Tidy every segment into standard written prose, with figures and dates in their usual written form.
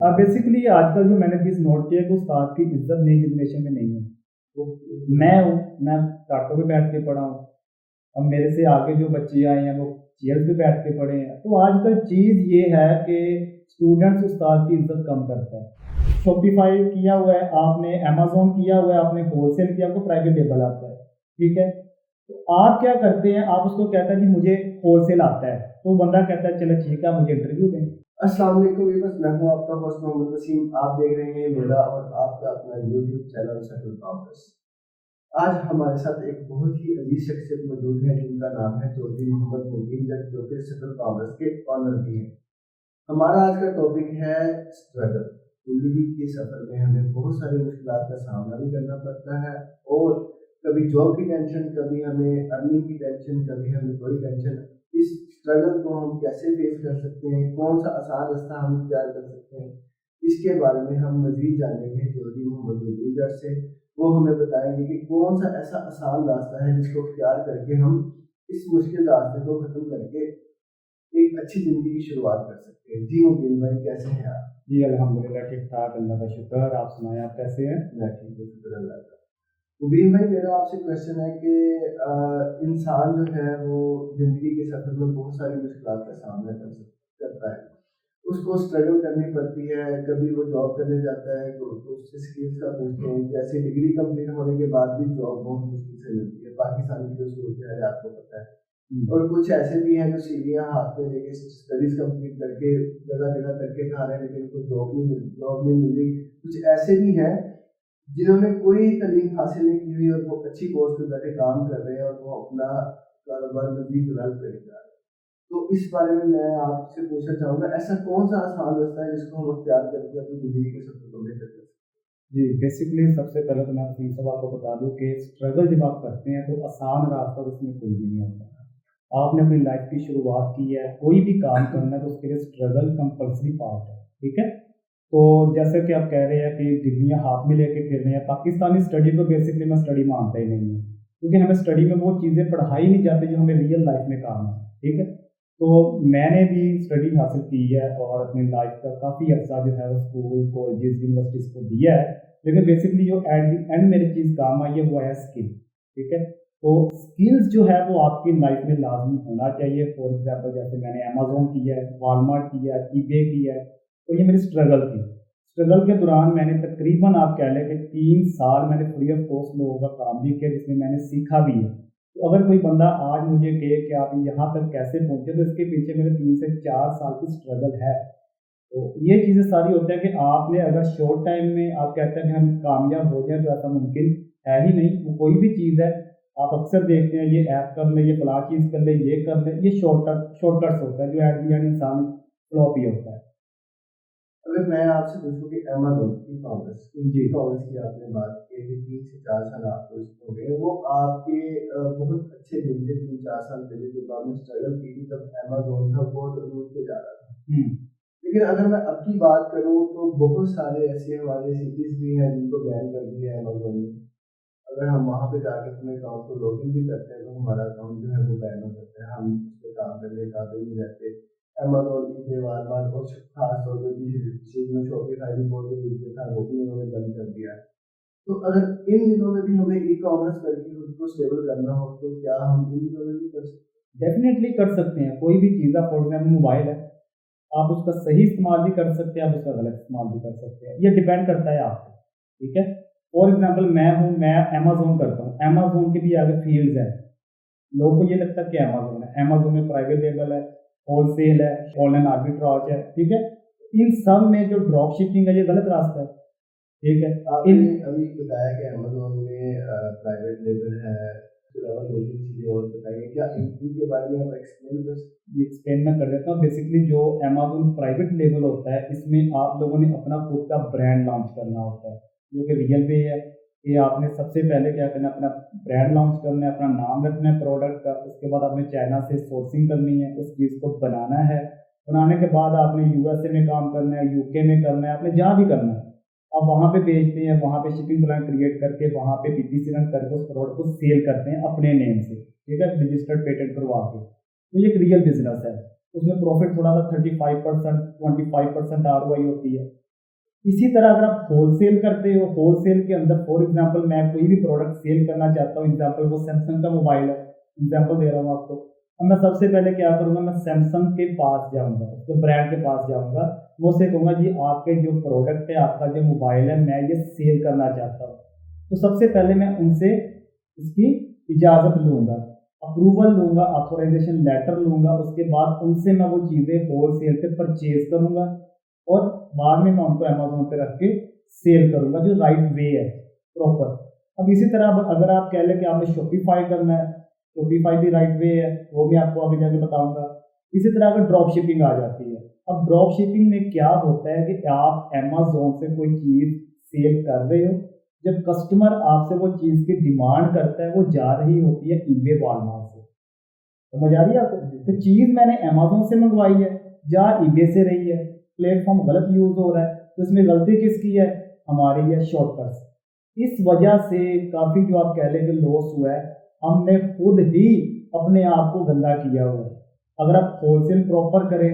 Basically आजकल जो मैंने चीज़ नोट की है कि उस्ताद की इज़्ज़त नई जनरेशन में नहीं है। वो मैं हूँ, मैं टाटों पे बैठ के पढ़ा हूँ। अब मेरे से आगे जो बच्चे आए हैं वो चेयर्स पे बैठ के पढ़े हैं। तो आजकल चीज़ ये है कि स्टूडेंट्स उस्ताद की इज़्ज़त कम करता है। शॉपिफ़ाई किया हुआ है आपने, अमेज़न किया हुआ है आपने, होलसेल किया, आपको प्राइवेट लेबल आता है, ठीक है? तो आप क्या करते हैं, आप उसको कहते हैं जी मुझे होलसेल आता है, तो बंदा कहता है चलो ठीक है, आप मुझे इंटरव्यू दें। अस्सलाम वालेकुम व्यूअर्स, मैं हूं आपका होस्ट मोहम्मद वसीम। आप देख रहे हैं मेरा और आपका अपना यूट्यूब चैनल सेटल टॉकर्स। आज हमारे साथ एक बहुत ही अजीज शख्सियत मौजूद है जिनका नाम है चौधरी मोहम्मद मुबीन जट, जो कि सेटल टॉकर्स के ऑनर भी हैं। हमारा आज का टॉपिक है स्ट्रगल। जिंदगी के सफर में हमें बहुत सारी मुश्किलात का सामना भी करना पड़ता है, और कभी जॉब की टेंशन, कभी हमें अर्निंग की टेंशन, कभी हमें कोई टेंशन। इस स्ट्रगल को हम कैसे फेस कर सकते हैं, कौन सा आसान रास्ता हम तैयार कर सकते हैं, इसके बारे में हम मजीद जानेंगे चौधरी मोहम्मद मुबीन जट से। वो हमें बताएंगे कि कौन सा ऐसा आसान रास्ता है जिसको तैयार करके हम इस मुश्किल रास्ते को खत्म करके एक अच्छी ज़िंदगी की शुरुआत कर सकते हैं। जी मुबीन भाई, कैसे हैं आप? जी, अल्हम्दुलिल्लाह ठीक-ठाक, अल्लाह का शुक्र। आप सुनाएँ, आप कैसे हैं? मैं ठीक हूँ, शुक्र अल्लाह का। मुबीन भाई, मेरा आपसे क्वेश्चन है कि इंसान जो है वो ज़िंदगी के सफ़र में बहुत सारी मुश्किलात का सामना करता है। उसको स्ट्रगल करनी पड़ती है, कभी वो जॉब करने जाता है तो उससे स्किल्स का पूछते हैं। जैसे डिग्री कंप्लीट होने के बाद भी जॉब बहुत मुश्किल से मिलती है। पाकिस्तान की जो सूरत है आपको पता है। हुँ। और कुछ ऐसे भी हैं जो सीढ़ियाँ हाथ में लेके स्टडीज़ कंप्लीट करके जगह-जगह धक्के खा रहे हैं, लेकिन उनको जॉब नहीं मिल रही। कुछ ऐसे भी हैं जिन्होंने कोई तालीम हासिल नहीं की हुई और वो अच्छी पोस्ट पे बैठे काम कर रहे हैं और वो अपना कारोबार मज़ीद डेवलप करने जा रहे हैं। तो इस बारे में मैं आपसे पूछना चाहूँगा, ऐसा कौन-सा आसान रास्ता है जिसको हम अख्तियार करके अपनी ज़िंदगी के सफ़र को बेहतर कर सकते हैं? जी, बेसिकली सबसे पहले तो मैं वसीम साहब आपको बता दूँ कि स्ट्रगल जब आप करते हैं तो आसान रास्ता तो उसमें कोई भी नहीं होता। आपने अपनी लाइफ़ की शुरुआत की है, कोई भी काम करना है तो उसके लिए स्ट्रगल कंपल्सरी पार्ट है, ठीक है? तो जैसे कि आप कह रहे हैं कि डिग्रियाँ हाथ में लेके फिर रहे हैं, पाकिस्तानी स्टडी को बेसिकली मैं स्टडी मानता ही नहीं हूँ। क्योंकि हमें स्टडी में वो चीज़ें पढ़ाई नहीं जाती जो हमें रियल लाइफ़ में काम है, ठीक है? तो मैंने भी स्टडी हासिल की है और अपनी लाइफ़ का काफ़ी अर्सा जो है वो स्कूल, कॉलेजेस, यूनिवर्सिटीज़ को दिया है। लेकिन बेसिकली जो एट द एंड मेरी चीज़ काम आई है वो है स्किल, ठीक है? तो स्किल्स जो है वो आपकी लाइफ़ में लाज़मी होना चाहिए। फॉर एग्ज़ाम्पल जैसे मैंने अमेज़न किया है, वॉलमार्ट किया है, ईबे किया है, तो ये मेरी स्ट्रगल थी। स्ट्रगल के दौरान मैंने तकरीबन आप कह लें कि 3 साल मैंने फ्री ऑफ कॉस्ट लोगों का काम भी किया जिसमें मैंने सीखा भी है। तो अगर कोई बंदा आज मुझे कहे कि आप यहाँ तक कैसे पहुँचे, तो इसके पीछे मेरे 3 से 4 साल की स्ट्रगल है। तो ये चीज़ें सारी होता है कि आपने अगर शॉर्ट टाइम में आप कहते हैं कि हम कामयाब हो जाएँ तो ऐसा मुमकिन है ही नहीं। वो कोई भी चीज़ है, आप अक्सर देखते हैं ये ऐप कर लें, ये फलाँ चीज़ कर लें, ये कर लें, ये शॉर्टकट्स होता है जो एट द एंड इंसान फ्लॉप ही होता है। अगर मैं आपसे पूछूं कि अमेज़न जी। ई-कॉमर्स की आपने बात की कि 3 से 4 साल आपको इसमें हो गए, वो आपके बहुत अच्छे दिन थे। 3-4 साल पहले जब आपने स्ट्रगल की थी तब अमेज़न था बहुत रूट पे जा रहा था। हुँ। लेकिन अगर मैं अब की बात करूँ तो बहुत सारे ऐसे हमारे सिटीज़ भी हैं जिनको बैन कर दिया है अमेज़न ने। अगर हम वहाँ पे जाके अपने अकाउंट को लॉगिन भी करते हैं तो हमारा अकाउंट जो है वो बैन हो जाता है, हम उस पे काम करने के काबिल नहीं रहते। अमेज़न, ईबे, वॉलमार्ट और खास तौर पे चीज़ में शॉपिफ़ाई भी बहुत नीचे था, वो भी उन्होंने बंद कर दिया है। तो अगर इन दिनों में भी हमें ई-कॉमर्स करके खुद को स्टेबल करना हो तो क्या हम इन दिनों में भी कर सकते हैं? डेफ़िनेटली कर सकते हैं। कोई भी चीज़ आप फॉर एग्ज़ाम्पल मोबाइल है, आप उसका सही इस्तेमाल भी कर सकते हैं, आप उसका गलत इस्तेमाल भी कर सकते हैं। ये डिपेंड करता है आप पे, ठीक है? फॉर एग्ज़ाम्पल मैं हूँ, मैं अमेज़न करता हूँ, अमेज़न के भी आगे फ़ील्ड्स हैं। लोगों को ये लगता है कि अमेज़न है, अमेज़न में प्राइवेट लेबल है, होलसेल है, ऑनलाइन आर्बिट्राज है, ठीक है? इन सब में जो ड्रॉप शिपिंग है ये गलत रास्ता है, ठीक है? आपने इन अभी बताया कि अमेज़न में प्राइवेट लेबल है, उसके अलावा 2-3 चीज़ें और बताइए। क्या इनके बारे में आप एक्सप्लेन कर सकते ये एक्सप्लेन मैं कर देता हूँ। बेसिकली जो अमेज़न प्राइवेट लेबल होता है, इसमें आप लोगों ने अपना खुद का ब्रांड लॉन्च करना होता है, जो कि रियल पे है। ये आपने सबसे पहले क्या करना है, अपना ब्रांड लॉन्च करना है, अपना नाम रखना है प्रोडक्ट का, उसके बाद आपने चाइना से सोर्सिंग करनी है, उस चीज़ को बनाना है। बनाने के बाद आपने यूएसए में काम करना है, यूके में करना है, आपने जहाँ भी करना है। आप वहाँ पे बेचते हैं, वहाँ पे शिपिंग प्लान क्रिएट करके, वहाँ पे पीपीसी रन करके उस प्रोडक्ट को सेल करते हैं अपने नेम से, ठीक है? रजिस्टर्ड पेटेंट करवा के। तो ये एक रियल बिज़नेस है। उसमें प्रॉफ़िट थोड़ा-सा 35% 25% आरओआई होती है। इसी तरह अगर आप होलसेल करते हो, होलसेल के अंदर फॉर एग्जांपल मैं कोई भी प्रोडक्ट सेल करना चाहता हूँ, एग्जांपल वो सैमसंग का मोबाइल है, एग्जांपल दे रहा हूँ आपको। अब मैं सबसे पहले क्या करूँगा, मैं सैमसंग के पास जाऊँगा, उसके ब्रांड के पास जाऊँगा, मैं उससे कहूँगा जी आपके जो प्रोडक्ट है, आपका जो मोबाइल है, मैं ये सेल करना चाहता हूँ। तो सबसे पहले मैं उनसे इसकी इजाज़त लूँगा, अप्रूवल लूँगा, ऑथराइजेशन लेटर लूँगा, उसके बाद उनसे मैं वो चीज़ें होलसेल पे परचेज़ करूँगा और बाद में मैं उनको अमेज़न पे रख के सेल करूँगा, जो राइट वे है, प्रॉपर। अब इसी तरह अब अगर आप कह लें कि आपने शॉपिफ़ाई करना है, शॉपिफ़ाई भी राइट वे है, वो मैं आपको आगे जाके बताऊँगा। इसी तरह अगर ड्रॉप शिपिंग आ जाती है, अब ड्रॉप शिपिंग में क्या होता है कि आप अमेज़न से कोई चीज़ सेल कर रहे हो, जब कस्टमर आपसे वो चीज़ की डिमांड करता है, वो जा रही होती है ईबे, वॉलमार्ट से। समझ आ रही है आपको? तो चीज़ मैंने अमेज़न से मंगवाई है, जा ईबे से रही है, प्लेटफ़ॉर्म गलत यूज़ हो रहा है, तो इसमें गलती किसकी है? हमारी है, शॉर्टकट्स। इस वजह से काफ़ी जो आप कह लें कि लॉस हुआ है, हमने खुद ही अपने आप को गंदा किया हुआ है। अगर आप होलसेल प्रॉपर करें,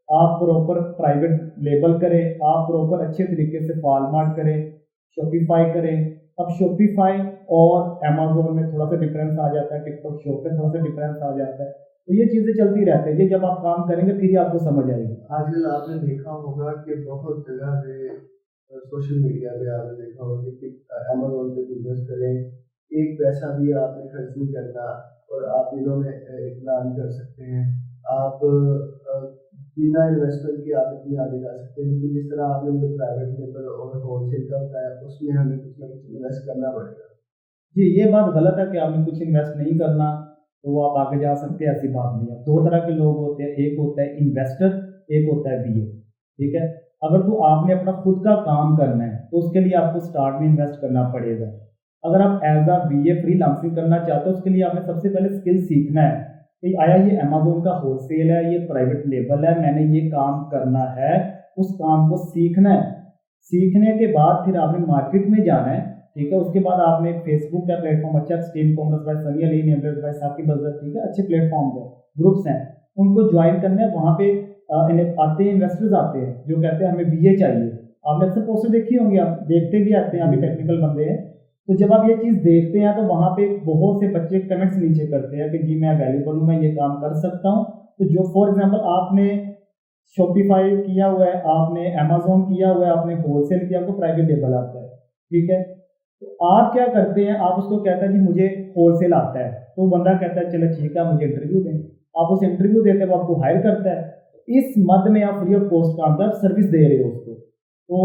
आप प्रॉपर प्राइवेट लेबल करें, आप प्रॉपर अच्छे तरीके से वॉलमार्ट करें, शॉपिफ़ाई करें। अब शॉपिफ़ाई और अमेज़न में थोड़ा-सा डिफ़रेंस आ जाता है, टिकटॉक शॉप पे थोड़ा-सा डिफ़रेंस आ जाता है। तो ये चीज़ें चलती रहती है, ये जब आप काम करेंगे फिर ही आपको समझ आएगी। आजकल आपने देखा होगा कि बहुत जगह पे सोशल मीडिया पे आपने देखा होगा कि अमेज़न पे बिज़नेस करें, एक पैसा भी आपने खर्च नहीं करना और आप दिनों में इतना अर्न कर सकते हैं। आप बिना इन्वेस्टमेंट के आप इतने आगे जा सकते हैं, लेकिन जिस तरह आपने मुझे प्राइवेट लेवल और होलसेल का बताया, उसमें हमें कुछ ना कुछ इन्वेस्ट करना पड़ेगा। जी, ये बात गलत है कि आपने कुछ इन्वेस्ट नहीं करना, तो वो आप आगे जा सकते हैं, ऐसी बात नहीं है। 2 तरह के लोग होते हैं, एक होता है इन्वेस्टर, एक होता है बीए, ठीक है? अगर तो आपने अपना खुद का काम करना है, तो उसके लिए आपको स्टार्ट में इन्वेस्ट करना पड़ेगा। अगर आप एज़ अ बीए फ्रीलांसिंग करना चाहते हो, उसके लिए आपने सबसे पहले स्किल सीखना है कि आया ये अमेज़न का होलसेल है, ये प्राइवेट लेबल है, मैंने ये काम करना है, उस काम को सीखना है। सीखने के बाद फिर आपने मार्केट में जाना है, ठीक है? उसके बाद आपने फेसबुक का प्लेटफ़ॉर्म अच्छा, extreme commerce by Sunny Ali, nameless by Saqib Azhar, ठीक है? अच्छे प्लेटफ़ॉर्म्स हैं, ग्रुप्स हैं, उनको जॉइन करना है। वहाँ पे इन्हें आते हैं, इन्वेस्टर्स आते हैं, जो कहते हैं हमें बीए चाहिए। आपने अक्सर पोस्टर देखी होंगी, आप देखते भी आते हैं, आप भी टेक्निकल बंदे हैं। तो जब आप ये चीज़ देखते हैं, तो वहाँ पे बहुत से बच्चे कमेंट्स नीचे करते हैं कि जी मैं अवेलेबल हूँ, मैं ये काम कर सकता हूँ। तो जो फॉर एग्ज़ाम्पल आपने शॉपिफ़ाई किया हुआ है, आपने अमेज़न किया हुआ है, आपने होलसेल किया, आपको प्राइवेट लेबल आता है, ठीक है? तो आप क्या करते हैं, आप उसको कहते हैं जी मुझे होलसेल आता है, तो वो बंदा कहता है चलो ठीक है, आप मुझे इंटरव्यू दें। आप उसे इंटरव्यू देते हैं, वो आपको हायर करता है। इस मद में आप फ्री ऑफ कॉस्ट काम कर सर्विस दे रहे हो उसको। तो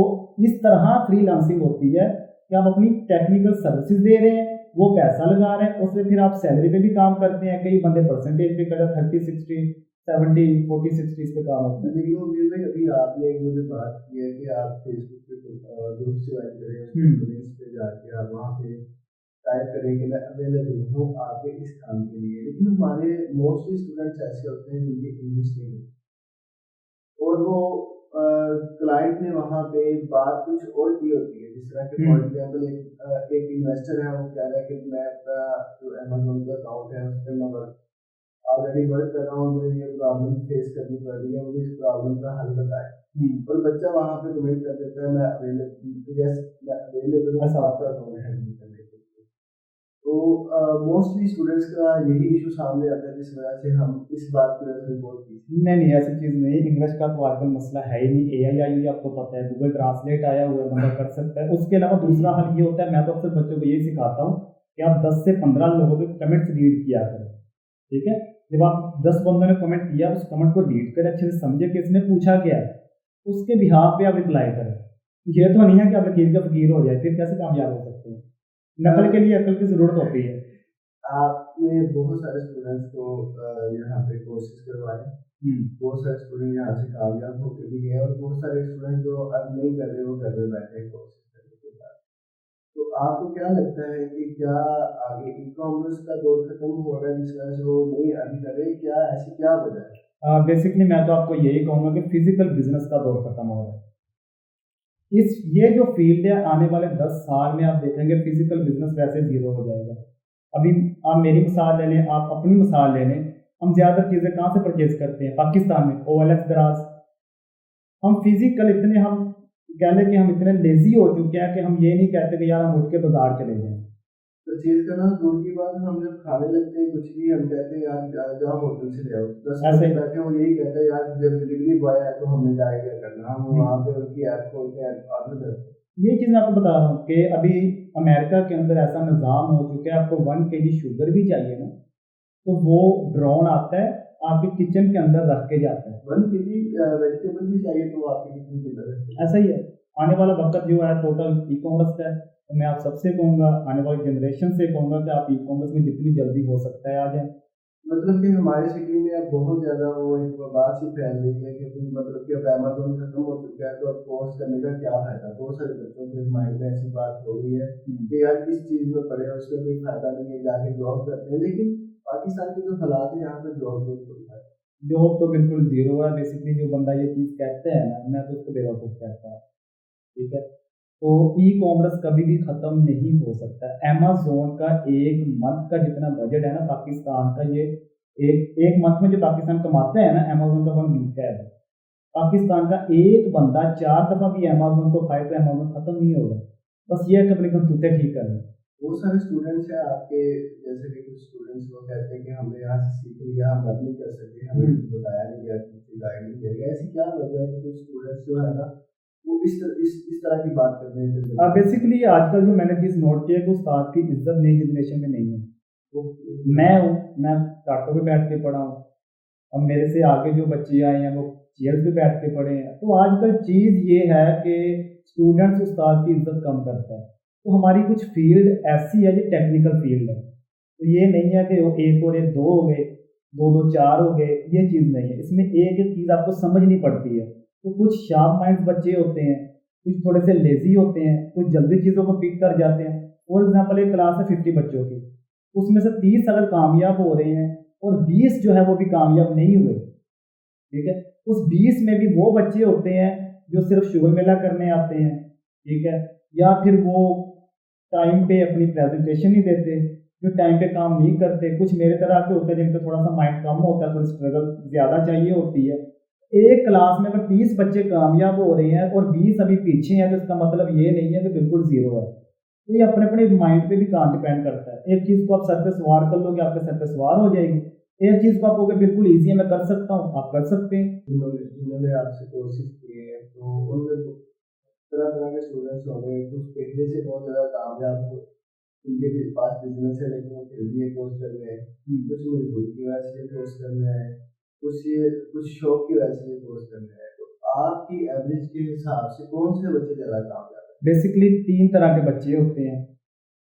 इस तरह फ्रीलांसिंग होती है कि आप अपनी टेक्निकल सर्विसेज दे रहे हैं, वो पैसा लगा रहे हैं, उसमें फिर आप सैलरी पे भी काम करते हैं। कई बंदे परसेंटेज पे करते हैं, 30-60, 70, 40-60 इस पे काम होता है। लेकिन वो वीर भाई, अभी आपने एक मुझे बात की है कि आप फेसबुक पे ग्रुप ज्वाइन करें, उसमें हुँ, कमेंट्स पे जाके आप वहाँ पे टाइप करें कि मैं अवेलेबल हूँ आपके इस काम के लिए। लेकिन हमारे मोस्टली स्टूडेंट्स ऐसे होते हैं जिनकी इंग्लिश नहीं होती और वो क्लाइंट ने वहाँ पे बात कुछ और की होती है, जिस तरह के हुँ, फॉर एग्जांपल एक इन्वेस्टर है, वो कह रहा है कि मैं अपना जो अमेज़न का अकाउंट है उस पे मैं ऑलरेडी वर्क कर रहा हूँ, मुझे ये प्रॉब्लम फेस करनी पड़ रही है, मुझे इस प्रॉब्लम का हल बताएं। हुँ, और बच्चा वहाँ पे कमेंट कर देता है मैं अवेलेबल, यस मैं अवेलेबल हूँ ऐसा होता आपका है। अकाउंट हैंडल करने के लिए। तो मोस्टली स्टूडेंट्स का यही इशू सामने आता है, जिस वजह से हम इस बात की वजह से रिपोर्ट की थी। नहीं, नहीं, ऐसी चीज़ नहीं है। इंग्लिश का तो आजकल मसला है ही नहीं। एआई आई हुई है, आपको पता है, गूगल ट्रांसलेट आया हुआ है, बंदा कर सकता है। उसके अलावा दूसरा हल ये होता है, मैं तो अक्सर बच्चों को यही सिखाता हूँ कि आप 10 से 15 लोगों के कमेंट्स रीड किया करें, ठीक है? जब आप 10 बंदों ने कमेंट किया, उस कमेंट को रीड करें, अच्छे से समझें कि इसने पूछा क्या है, उसके बिहाफ़ पे आप रिप्लाई करें। ये तो नहीं है कि आप लकीर का फ़कीर हो जाए, फिर कैसे कामयाब हो सकते हैं? नकल के लिए अकल की ज़रूरत होती है। आपने बहुत सारे स्टूडेंट्स को यहाँ पे कोर्सेज करवाए, हुँ। बहुत सारे स्टूडेंट यहाँ से कामयाब होकर भी गए और बहुत सारे स्टूडेंट जो अर्न नहीं कर रहे वो घर में बैठे हैं कोर्सेज करने के बाद। तो आपको क्या लगता है कि क्या आगे ई कॉमर्स का दौर खत्म हो रहा है जिस वजह से वो नहीं अर्न कर रहे, क्या ऐसी क्या वजह है? बेसिकली मैं तो आपको यही कहूँगा कि फ़िज़िकल बिज़नेस का दौर खत्म हो रहा है। ये जो फ़ील्ड है, आने वाले 10 साल में आप देखेंगे फ़िज़िकल बिज़नेस वैसे ज़ीरो हो जाएगा। अभी आप मेरी मिसाल ले लें, आप अपनी मिसाल ले लें, हम ज़्यादातर चीज़ें कहाँ से परचेज़ करते हैं? पाकिस्तान में, ओएलएक्स, दराज़। हम फिज़िकल इतने हम कह लें कि हम इतने लेजी हो चुके हैं कि हम ये नहीं कहते कि यार हम उठ के बाजार चले जाएं। परचेज करना दूर की बात है, हम जब खाने लगते हैं कुछ भी हम कहते हैं यार जाओ होटल से ले आओ, 10 ऐसे बंदे बैठे हो यही कहते हैं यार जब डिलीवरी बॉय है तो हमने जाके क्या करना, हम हम्म, वहाँ पे उनकी ऐप खोलते हैं ऑर्डर करते हैं। ये चीज़ मैं आपको बता रहा हूँ कि अभी अमेरिका के अंदर ऐसा निज़ाम हो चुका है, आपको 1 kg शुगर भी चाहिए ना, तो वो ड्रोन आता है, आपके किचन के अंदर रख के जाता है। 1 kg वेजिटेबल भी चाहिए तो आपके किचन के अंदर है। ऐसा ही है। आने वाला वक्त जो है टोटल ई कॉमर्स का है, तो मैं आप सबसे कहूँगा, आने वाली जनरेशन से कहूँगा कि आप ई कॉमर्स में जितनी जल्दी हो सकता है आ जाएं। मतलब कि हमारे सिटी में अब बहुत ज़्यादा वो एक बात सी फैल रही है कि कोई मतलब कि अब अमेज़न खत्म हो चुका है तो अब कोर्स करने का क्या फ़ायदा? बहुत सारे बच्चों के माइंड में ऐसी बात हो गई है हम्म। कि यार किस चीज़ में पढ़े हैं उसका कोई फ़ायदा नहीं है, जाके जॉब करते हैं। लेकिन पाकिस्तान के जो हालात है यहाँ पे जॉब नहीं खुल रहा है। जॉब तो बिल्कुल ज़ीरो है। बेसिकली जो बंदा ये चीज़ कहते हैं ना, मैं तो उसको बेवकूफ़ कहता हूँ, ठीक है? तो ई कॉमर्स कभी भी ख़त्म नहीं हो सकता। अमेज़न का 1 मंथ का जितना बजट है ना पाकिस्तान का, ये एक मंथ में जो पाकिस्तान कमाते हैं ना, अमेज़न का 1 वीक का है। पाकिस्तान का एक बंदा 4 दफ़ा भी अमेज़न को खाए तो अमेज़न ख़त्म नहीं होगा। बस ये है कि अपने करतूतें ठीक कर लें। बहुत सारे स्टूडेंट्स हैं आपके जैसे कि कुछ स्टूडेंट्स वो कहते हैं कि हमने यहाँ से सीख लिया, हम अब नहीं कर सकते, हमें हुँ। कुछ बताया नहीं गया, कुछ गाइड नहीं किया गया। ऐसी क्या वजह है कि कुछ स्टूडेंट्स जो है ना वो इस तरह की बात करते हैं जो बेसिकली आजकल जो मैंने चीज़ नोट की है कि उस्ताद की इज़्ज़त नई जनरेशन में नहीं है। वो मैं हूँ, मैं टाटों पे बैठ के पढ़ा हूँ। अब मेरे से आगे जो बच्चे आए हैं वो चेयर्स पे बैठ के पढ़े हैं। तो आजकल चीज़ ये है कि स्टूडेंट्स उस्ताद की इज़्ज़त कम करता है। तो हमारी कुछ फ़ील्ड ऐसी है जो टेक्निकल फ़ील्ड है। तो ये नहीं है कि वो 1 और 1 2 हो गए, 2-2 4 हो गए, ये चीज़ नहीं है। इसमें एक-एक चीज़ आपको समझनी पड़ती है। तो कुछ शार्प माइंड्स बच्चे होते हैं, कुछ थोड़े से लेज़ी होते हैं, कुछ जल्दी चीज़ों को पिक कर जाते हैं। फॉर एग्ज़ाम्पल एक क्लास है 50 बच्चों की, उसमें से 30 अगर कामयाब हो रहे हैं और 20 जो है वो भी कामयाब नहीं हुए, ठीक है? उस 20 में भी वो बच्चे होते हैं जो सिर्फ़ शुगर मेला करने आते हैं, ठीक है? या फिर वो टाइम पे अपनी प्रेज़ेंटेशन नहीं देते, जो टाइम पे काम नहीं करते। कुछ मेरे तरह के होते हैं जिनका थोड़ा-सा माइंड कम होता है, थोड़ी स्ट्रगल ज़्यादा चाहिए होती है। एक क्लास में अगर 30 बच्चे कामयाब हो रहे हैं और 20 अभी पीछे हैं, तो इसका मतलब ये नहीं है कि बिल्कुल ज़ीरो है। तो ये अपने-अपने माइंड पे भी काम डिपेंड करता है। एक चीज़ को आप सर पे सवार कर लोगे, आपके सर पे सवार हो जाएगी। एक चीज़ को आप कहोगे बिल्कुल ईज़ी है, मैं कर सकता हूँ, आप कर सकते हैं। जिन्होंने जिन्होंने आपसे कोर्सेज किए हैं तो उनमें तरह-तरह के स्टूडेंट्स होंगे, कुछ पहले से बहुत ज़्यादा कामयाब हो, उनके भी पास बिज़नेस है लेकिन वो फिर भी ये कोर्स कर रहे हैं। हुँ। कुछ मजबूरी की वजह से ये कोर्स कर रहे हैं, कुछ शौक की वजह से ये कोर्स कर रहे हैं। तो आपकी एवरेज के हिसाब से कौन से बच्चे ज़्यादा कामयाब हैं? बेसिकली 3 तरह के बच्चे होते हैं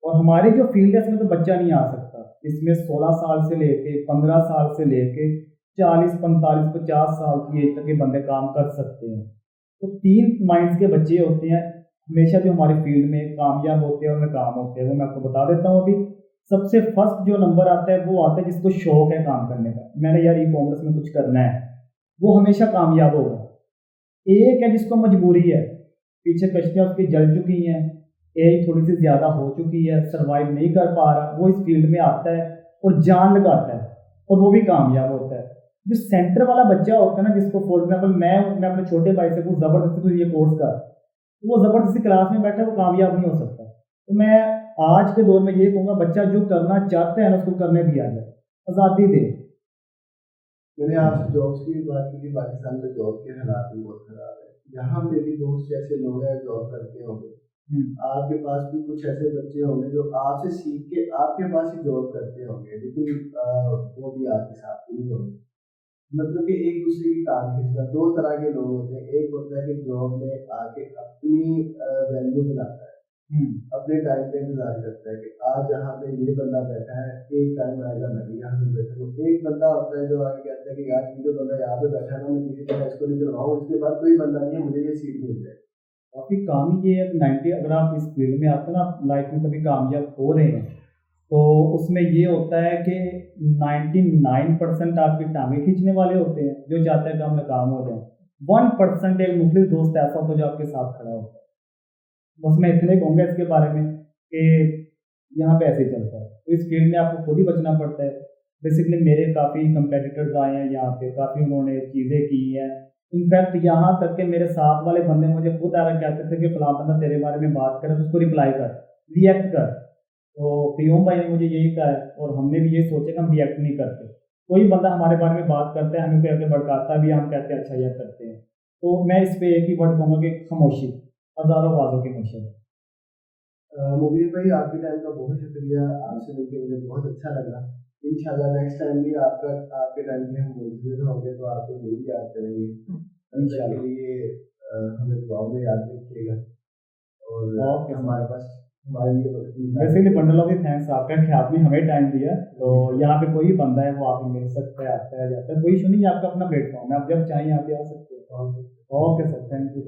और हमारी जो फ़ील्ड है इसमें तो बच्चा नहीं आ सकता। इसमें 16 साल से लेके 15 साल से लेके 40, 45, 50 साल की एज तक के बंदे काम कर सकते हैं। तो 3 माइंड्स के बच्चे होते हैं, हमेशा जो हमारी फ़ील्ड में कामयाब होते हैं और नाकाम होते हैं, वो मैं आपको बता देता हूँ अभी। सबसे फर्स्ट जो नंबर आता है, वो आता है जिसको शौक है काम करने का। मैंने यार ई-कॉमर्स में कुछ करना है, वो हमेशा कामयाब होगा। एक है जिसको मजबूरी है, पीछे कश्तियाँ उसकी जल चुकी हैं, एज थोड़ी-सी ज़्यादा हो चुकी है, सर्वाइव नहीं कर पा रहा, वो इस फ़ील्ड में आता है और जान लगाता है और वो भी कामयाब होता है। जो सेंटर वाला बच्चा होता है ना, जिसको फॉर एग्ज़ाम्पल मैं अपने छोटे भाई से कहूँ ज़बरदस्ती तू ये कोर्स कर, तो वो ज़बरदस्ती क्लास में बैठा है, वो कामयाब नहीं हो सकता। तो मैं आज के दौर में ये कहूँगा, बच्चा जो करना चाहता है ना उसको करने दिया जाए, आज़ादी दें। मैंने आपसे जॉब्स की भी बात की थी, पाकिस्तान में जॉब के हालात भी बहुत खराब है। यहाँ पे भी बहुत से ऐसे लोग हैं जॉब करते होंगे। हुँ। आपके पास भी कुछ ऐसे बच्चे होंगे जो आपसे सीख के आपके पास ही जॉब करते होंगे, लेकिन वो भी आपके साथ नहीं होंगे। मतलब कि एक दूसरे की टांग खींचना, 2 तरह के लोग होते हैं। एक होता है कि जॉब में आके अपनी वैल्यू मिलाता है, हुँ। अपने टाइम पे इंतज़ार करता है कि आज यहाँ पे ये बंदा बैठा है, एक टाइम आएगा मैं भी यहाँ पे बैठूँगा। एक बंदा होता है जो आके कहता है कि यार ये जो बंदा यहाँ पे बैठा है ना, मैं किसी तरह इसको निकलवाऊँ, उसके बाद कोई बंदा नहीं है, मुझे ये सीट मिल जाए। काफ़ी काम ही ये है कि 90 अगर आप इस फ़ील्ड में आते हैं ना, आप लाइफ़ में कभी कामयाब हो रहे हैं, तो उसमें ये होता है कि 99% आपकी टाँगें खींचने वाले होते हैं, जो चाहते हैं कि हम नाकाम हो जाएँ। 1% एक मुखलिस दोस्त ऐसा होता है जो आपके साथ खड़ा होता है। बस मैं इतना ही कहूँगा इसके बारे में कि यहाँ पे ऐसे ही चलता है। तो इस फ़ील्ड में आपको खुद ही बचना पड़ता है। बेसिकली मेरे काफ़ी कॉम्पिटिटर्स आए हैं यहाँ पे, काफ़ी उन्होंने चीज़ें की हैं, इनफैक्ट यहाँ तक कि मेरे साथ वाले बंदे मुझे खुद आकर कहते थे कि फलां बंदा तेरे बारे में बात करे तो उसको रिप्लाई कर, रिएक्ट कर। तो फ़ियोम भाई ने मुझे यही कहा है और हमने भी ये सोचा कि हम रिएक्ट नहीं करते। कोई बंदा हमारे बारे में बात करता है, हमें कोई आके भड़काता भी है, हम कहते हैं अच्छा यार करते हैं। तो मैं इस पे एक ही वर्ड कहूँगा कि खामोशी, हज़ारों आवाज़ों की मुश्किल। मुबीन भाई आपके टाइम का बहुत शुक्रिया, आपसे मिलकर मुझे बहुत अच्छा लगा। इंशाल्लाह नेक्स्ट टाइम भी आपके टाइम पे हम मौजूद होंगे तो आपको जरूर याद करेंगे। तब तक के लिए हमें दुआओं में याद रखिएगा और ओके हमारे पास हमारे लिए वक्त वैसे निकालिए। भी बंडल ऑफ थैंक्स आपका कि आपने हमें टाइम दिया। तो यहाँ पे कोई भी बंदा है वो आके मिल सकता है, आता है, जाता है, कोई इशू नहीं है, आपका अपना प्लेटफॉर्म है, आप जब चाहें यहाँ पे आ सकते हो। Okay sir, thank you.